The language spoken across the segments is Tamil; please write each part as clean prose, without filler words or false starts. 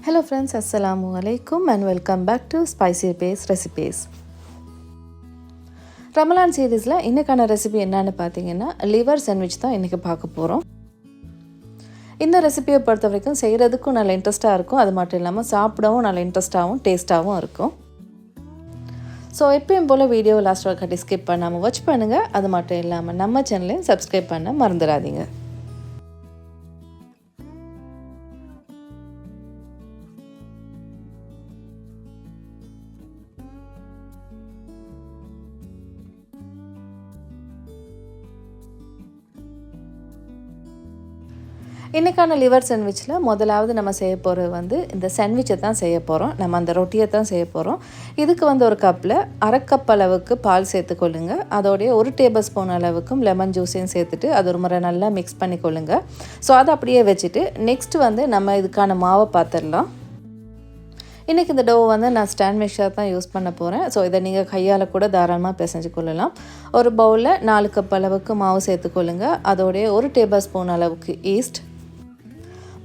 Hello friends, Assalamu alaikum and welcome back to Spicy Base Recipes. Ramadan சீரீஸில் இன்றைக்கான ரெசிபி என்னன்னு பார்த்தீங்கன்னா லிவர் சாண்ட்விச் தான் இன்றைக்கி பார்க்க போகிறோம். இந்த ரெசிபியை பொறுத்த வரைக்கும் செய்கிறதுக்கும் நல்ல இன்ட்ரெஸ்ட்டாக இருக்கும், அது மட்டும் இல்லாமல் சாப்பிடவும் நல்ல இன்ட்ரெஸ்ட்டாகவும் டேஸ்ட்டாகவும் இருக்கும். ஸோ எப்பயும் போல் வீடியோ லாஸ்ட் வரைக்கும் ஸ்கிப் பண்ணாமல் வாட்ச் பண்ணுங்கள். அது மட்டும் இல்லாமல் நம்ம சேனலையும் சப்ஸ்கிரைப் பண்ண மறந்துடாதீங்க. இன்றைக்கான லிவர் சாண்ட்விச்சில் முதலாவது நம்ம செய்ய போகிறது இந்த சாண்ட்விச்சை தான் செய்ய போகிறோம். நம்ம அந்த ரொட்டியை தான் செய்ய போகிறோம். இதுக்கு ஒரு கப்பில் அரை கப் அளவுக்கு பால் சேர்த்துக்கொள்ளுங்க. அதோடைய 1 டேபிள் ஸ்பூன் அளவுக்கும் லெமன் ஜூஸையும் சேர்த்துட்டு அது ஒரு முறை நல்லா மிக்ஸ் பண்ணிக்கொள்ளுங்க. ஸோ அதை அப்படியே வச்சுட்டு நெக்ஸ்ட்டு நம்ம இதுக்கான மாவை பார்த்துடலாம். இன்றைக்கி இந்த டோவை நான் ஸ்டாண்ட் மிக்சர் தான் யூஸ் பண்ண போகிறேன். ஸோ இதை நீங்கள் கையால் கூட தாராளமாக பிசைஞ்சு கொள்ளலாம். ஒரு பவுலில் 4 கப் அளவுக்கு மாவு சேர்த்துக்கொள்ளுங்க. அதோடைய 1 டேபிள் ஸ்பூன் அளவுக்கு yeast,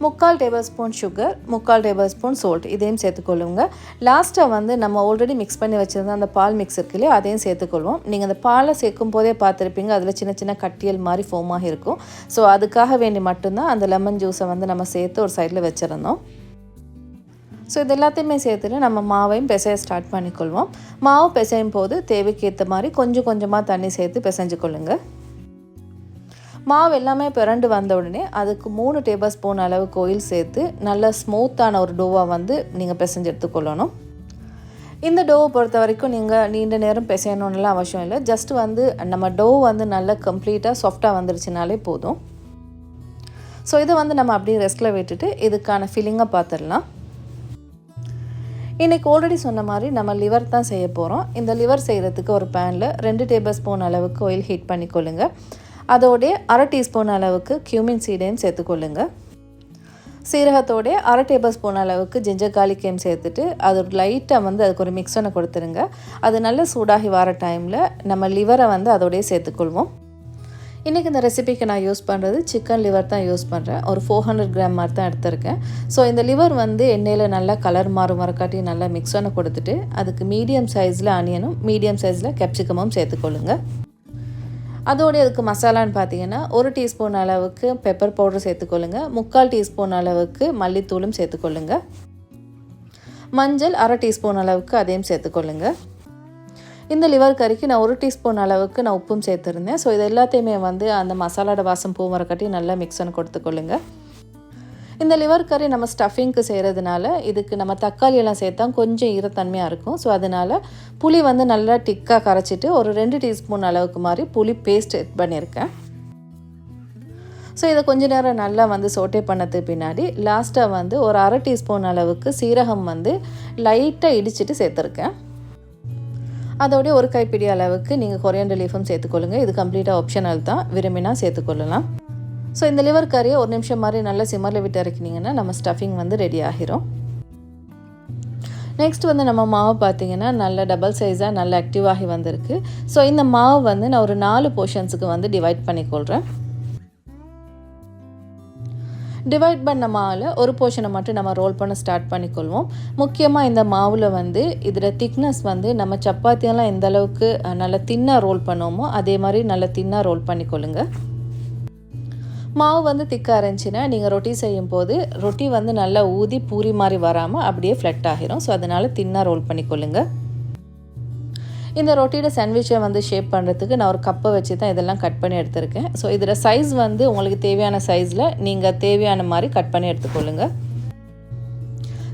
3/4 tablespoon sugar, 3/4 tablespoon salt இதையும் சேர்த்துக்கொள்ளுங்க. லாஸ்ட்டாக நம்ம ஆல்ரெடி மிக்ஸ் பண்ணி வச்சுருந்த அந்த பால் மிக்ஸ் இருக்குல்லையே அதையும் சேர்த்துக்கொள்வோம். நீங்கள் அந்த பாலை சேர்க்கும் போதே பார்த்துருப்பீங்க, அதில் சின்ன சின்ன கட்டியல் மாதிரி ஃபோமாக இருக்கும். ஸோ அதுக்காக வேண்டி மட்டும்தான் அந்த லெமன் ஜூஸை நம்ம சேர்த்து ஒரு சைடில் வச்சுருந்தோம். ஸோ இது எல்லாத்தையுமே சேர்த்துட்டு நம்ம மாவையும் பிசைய ஸ்டார்ட் பண்ணிக்கொள்வோம். மாவு பிசையும் போது தேவைக்கு ஏற்ற மாதிரி கொஞ்சம் கொஞ்சமாக தண்ணி சேர்த்து பிசைஞ்சு கொள்ளுங்கள். மாவு எல்லாமே பிறண்டு வந்த உடனே அதுக்கு 3 டேபிள் ஸ்பூன் அளவுக்கு ஆயில் சேர்த்து நல்ல ஸ்மூத்தான ஒரு டோவாக நீங்கள் பிசைஞ்சு எடுத்துக்கொள்ளணும். இந்த டோவை பொறுத்த வரைக்கும் நீங்கள் நீண்ட நேரம் பிசையணும்னுலாம் அவசியம் இல்லை. ஜஸ்ட் நம்ம டோ நல்லா கம்ப்ளீட்டாக சாஃப்டாக வந்துருச்சுனாலே போதும். ஸோ இதை நம்ம அப்படியே ரெஸ்ட்டில் விட்டுட்டு இதுக்கான ஃபில்லிங்கை பார்த்துடலாம். இன்றைக்கி ஆல்ரெடி சொன்ன மாதிரி நம்ம லிவர் தான் செய்ய போகிறோம். இந்த லிவர் செய்கிறதுக்கு ஒரு பேனில் 2 டேபிள் ஸ்பூன் அளவுக்கு ஆயில் ஹீட் பண்ணிக்கொள்ளுங்க. அதோடைய அரை டீஸ்பூன் அளவுக்கு cumin சீடையும் சேர்த்துக்கொள்ளுங்க. சீரகத்தோடைய அரை டேபிள் ஸ்பூன் அளவுக்கு ஜிஞ்சர் கார்லிக்கையும் சேர்த்துட்டு அது ஒரு லைட்டாக அதுக்கு ஒரு மிக்ஸனை கொடுத்துருங்க. அது நல்ல சூடாகி வர டைமில் நம்ம லிவரை அதோடய சேர்த்துக்கொள்வோம். இன்றைக்கி இந்த ரெசிபிக்கு நான் யூஸ் பண்ணுறது சிக்கன் லிவர் தான் யூஸ் பண்ணுறேன். ஒரு 400 கிராம் மாதிரி தான் எடுத்திருக்கேன். ஸோ இந்த லிவர் எண்ணெயில் நல்லா கலர் வரக்காட்டி நல்லா மிக்ஸனை கொடுத்துட்டு அதுக்கு மீடியம் சைஸில் ஆனியனும் மீடியம் சைஸில் கேப்சிகமும் சேர்த்துக்கொள்ளுங்க. அதோடைய அதுக்கு மசாலான்னு பார்த்தீங்கன்னா 1 டீஸ்பூன் அளவுக்கு பெப்பர் பவுடர் சேர்த்துக்கொள்ளுங்க. 3/4 டீஸ்பூன் அளவுக்கு மல்லித்தூளும் சேர்த்துக்கொள்ளுங்க. மஞ்சள் அரை டீஸ்பூன் அளவுக்கு அதையும் சேர்த்துக்கொள்ளுங்க. இந்த லிவர் கறிக்கு நான் 1 டீஸ்பூன் அளவுக்கு நான் உப்பும் சேர்த்துருந்தேன். ஸோ இது எல்லாத்தையுமே அந்த மசாலாவோட வாசம் பூ வரக்காட்டி நல்லா மிக்ஸனை கொடுத்துக்கொள்ளுங்க. இந்த லிவர் கறி நம்ம ஸ்டஃபிங்க்கு செய்கிறதுனால இதுக்கு நம்ம தக்காளி எல்லாம் சேர்த்தா கொஞ்சம் ஈரத்தன்மையாக இருக்கும். ஸோ அதனால் புளி நல்லா திக்காக கரைச்சிட்டு ஒரு 2 டீஸ்பூன் அளவுக்கு மாதிரி புளி பேஸ்ட் எட் பண்ணியிருக்கேன். ஸோ இதை கொஞ்ச நேரம் நல்லா சோட்டே பண்ணதுக்கு பின்னாடி லாஸ்ட்டாக ஒரு அரை டீஸ்பூன் அளவுக்கு சீரகம் லைட்டாக இடிச்சிட்டு சேர்த்துருக்கேன். அதோடைய ஒரு கைப்பிடி அளவுக்கு நீங்கள் கொரியாண்டர் லீஃபும் சேர்த்துக்கொள்ளுங்க. இது கம்ப்ளீட்டாக ஆப்ஷனல் தான், விரும்பினா சேர்த்துக்கொள்ளலாம். ஸோ இந்த லிவர் கறியை ஒரு நிமிஷம் மாதிரி நல்லா சிம்மரில் விட்டு இறக்கினீங்கன்னா நம்ம ஸ்டஃபிங் ரெடி ஆகிரும். நெக்ஸ்ட் நம்ம மாவு பார்த்திங்கன்னா நல்ல டபுள் சைஸாக நல்ல ஆக்டிவாகி வந்திருக்கு. ஸோ இந்த மாவு நான் ஒரு 4 போர்ஷன்ஸுக்கு டிவைட் பண்ணிக்கொள்கிறேன். டிவைட் பண்ண மாவில் ஒரு போர்ஷனை மட்டும் நம்ம ரோல் பண்ண ஸ்டார்ட் பண்ணிக்கொள்வோம். முக்கியமாக இந்த மாவில் இதில் திக்னஸ் நம்ம சப்பாத்தியெல்லாம் எந்த அளவுக்கு நல்லா தின்னாக ரோல் பண்ணுவோமோ அதே மாதிரி நல்லா தின்னாக ரோல் பண்ணிக்கொள்ளுங்க. மாவு திக்காக இருந்துச்சுன்னா நீங்கள் ரொட்டி செய்யும் போது ரொட்டி நல்லா ஊதி பூரி மாதிரி வராமல் அப்படியே ஃப்ளட் ஆகிரும். ஸோ அதனால் தின்னாக ரோல் பண்ணிக்கொள்ளுங்க. இந்த ரொட்டியோட சாண்ட்விச்சை ஷேப் பண்ணுறதுக்கு நான் ஒரு கப்பை வச்சு தான் இதெல்லாம் கட் பண்ணி எடுத்திருக்கேன். ஸோ இதில் சைஸ் உங்களுக்கு தேவையான சைஸில் நீங்கள் தேவையான மாதிரி கட் பண்ணி எடுத்துக்கொள்ளுங்க.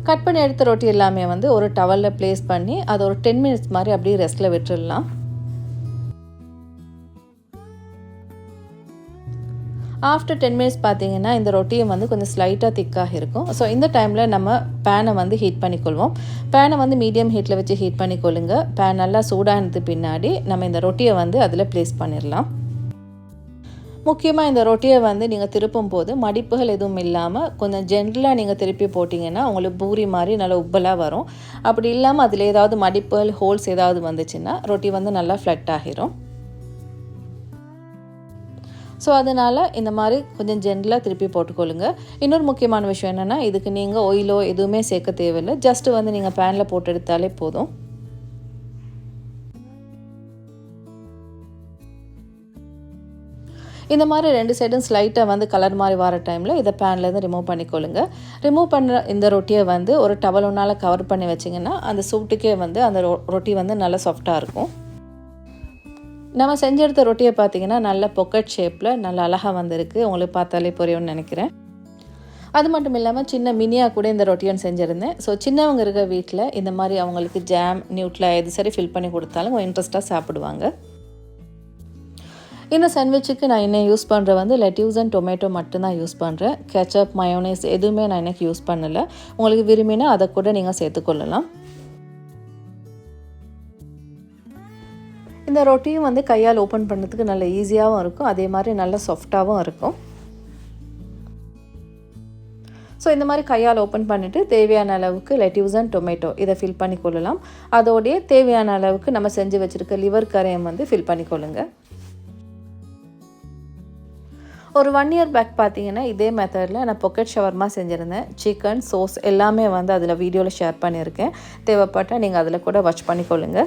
கட் பண்ணி எடுத்த ரொட்டி எல்லாமே ஒரு டவலில் ப்ளேஸ் பண்ணி அதை ஒரு 10 மினிட்ஸ் மாதிரி அப்படியே ரெஸ்ட்டில் விட்டுடலாம். ஆஃப்டர் 10 மினிட்ஸ் பார்த்தீங்கன்னா இந்த ரொட்டியும் கொஞ்சம் ஸ்லைட்டாக திக்காக இருக்கும். ஸோ இந்த டைமில் நம்ம பேனை ஹீட் பண்ணிக்கொள்வோம். பேனை மீடியம் ஹீட்டில் வச்சு ஹீட் பண்ணிக்கொள்ளுங்க. பேன் நல்லா சூடானது பின்னாடி நம்ம இந்த ரொட்டியை அதில் ப்ளேஸ் பண்ணிடலாம். முக்கியமாக இந்த ரொட்டியை நீங்கள் திருப்பும் போது மடிப்புகள் எதுவும் இல்லாமல் கொஞ்சம் ஜென்ரலாக நீங்கள் திருப்பி போட்டிங்கன்னா உங்களுக்கு பூரி மாதிரி நல்லா உப்பலாக வரும். அப்படி இல்லாமல் அதில் ஏதாவது மடிப்புகள் ஹோல்ஸ் ஏதாவது வந்துச்சுன்னா ரொட்டி நல்லா ஃப்ளட் ஆகிரும். ஸோ அதனால் இந்த மாதிரி கொஞ்சம் ஜென்டலாக திருப்பி போட்டுக்கொள்ளுங்க. இன்னொரு முக்கியமான விஷயம் என்னென்னா, இதுக்கு நீங்கள் ஆயிலோ எதுவுமே சேர்க்க தேவையில்லை. ஜஸ்ட்டு வந்து நீங்கள் பேனில் போட்டு எடுத்தாலே போதும். இந்த மாதிரி 2 சைடும் ஸ்லைட்டாக வந்து கலர் மாதிரி வர டைமில் இதை பேன்லேருந்து ரிமூவ் பண்ணிக்கொள்ளுங்க. ரிமூவ் பண்ணுற இந்த ரொட்டியை வந்து ஒரு டவல் ஒன்றால் கவர் பண்ணி வச்சிங்கன்னா அந்த சூட்டுக்கே வந்து அந்த ரொட்டி வந்து நல்லா சாஃப்டாக இருக்கும். நம்ம செஞ்செடுத்த ரொட்டியை பார்த்திங்கன்னா நல்ல பொக்கெட் ஷேப்பில் நல்ல அழகாக வந்திருக்கு. உங்களுக்கு பார்த்தாலே புரியும்னு நினைக்கிறேன். அது மட்டும் இல்லாமல் சின்ன மினியாக கூட இந்த ரொட்டியும் செஞ்சுருந்தேன். ஸோ சின்னவங்க இருக்க வீட்டில் இந்த மாதிரி அவங்களுக்கு ஜாம், நியூட்லா எது சரி ஃபில் பண்ணி கொடுத்தாலும் இன்ட்ரெஸ்ட்டாக சாப்பிடுவாங்க. இந்த சாண்ட்விச்சுக்கு நான் இன்னும் யூஸ் பண்ணுற வந்து லெட்யூஸ் அண்ட் டொமேட்டோ மட்டும்தான் யூஸ் பண்ணுறேன். கெச்சப், மயோனைஸ் எதுவுமே நான் இன்னைக்கு யூஸ் பண்ணலை. உங்களுக்கு விரும்பினா அதை கூட நீங்கள் சேர்த்துக்கொள்ளலாம். இந்த ரொட்டியும் வந்து கையால் ஓப்பன் பண்ணுறதுக்கு நல்ல ஈஸியாகவும் இருக்கும், அதே மாதிரி நல்ல சாஃப்டாகவும் இருக்கும். ஸோ இந்த மாதிரி கையால் ஓப்பன் பண்ணிவிட்டு தேவையான அளவுக்கு லெட்யூஸ் அண்ட் டொமேட்டோ இதை ஃபில் பண்ணிக்கொள்ளலாம். அதோடைய தேவையான அளவுக்கு நம்ம செஞ்சு வச்சுருக்க லிவர் கரையம் வந்து ஃபில் பண்ணிக்கொள்ளுங்க. ஒரு 1 இயர் பேக் பார்த்தீங்கன்னா இதே மெத்தடில் நான் பொக்கெட் ஷவர்மா செஞ்சுருந்தேன். சிக்கன், சோஸ் எல்லாமே வந்து அதில் வீடியோவில் ஷேர் பண்ணியிருக்கேன். தேவைப்பட்டால் நீங்கள் அதில் கூட வாட்ச் பண்ணிக்கொள்ளுங்க.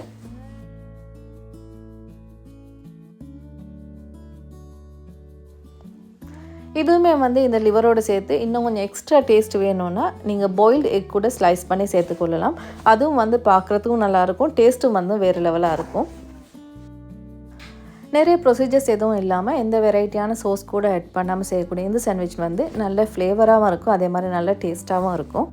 இதுவுமே வந்து இந்த லிவரோடு சேர்த்து இன்னும் கொஞ்சம் எக்ஸ்ட்ரா டேஸ்ட் வேணும்னா நீங்கள் பாயில்டு எக் கூட ஸ்லைஸ் பண்ணி சேர்த்துக்கொள்ளலாம். அதுவும் வந்து பார்க்குறதுக்கும் நல்லாயிருக்கும், டேஸ்ட்டும் வந்து வேறு லெவலாக இருக்கும். நிறைய ப்ரொசீஜர்ஸ் எதுவும் இல்லாமல் எந்த வெரைட்டியான சோஸ் கூட ஆட் பண்ணாமல் செய்யக்கூடிய இந்த சாண்ட்விச் வந்து நல்ல ஃப்ளேவராகவும் இருக்கும், அதே மாதிரி நல்ல டேஸ்ட்டாகவும் இருக்கும்.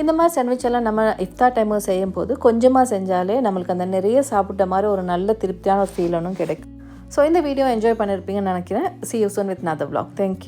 இந்த மாதிரி சாண்ட்விச் எல்லாம் நம்ம இஃப்தார் டைமுக்கு செய்யும் போது கொஞ்சமாக செஞ்சாலே நம்மளுக்கு அந்த நிறைய சாப்பிட்ட மாதிரி ஒரு நல்ல திருப்தியான ஒரு ஃபீல் ஒன்றும் கிடைக்கும். ஸோ இந்த வீடியோ என்ஜாய் பண்ணியிருப்பீங்கன்னு நினைக்கிறேன். See you soon with another vlog. Thank you.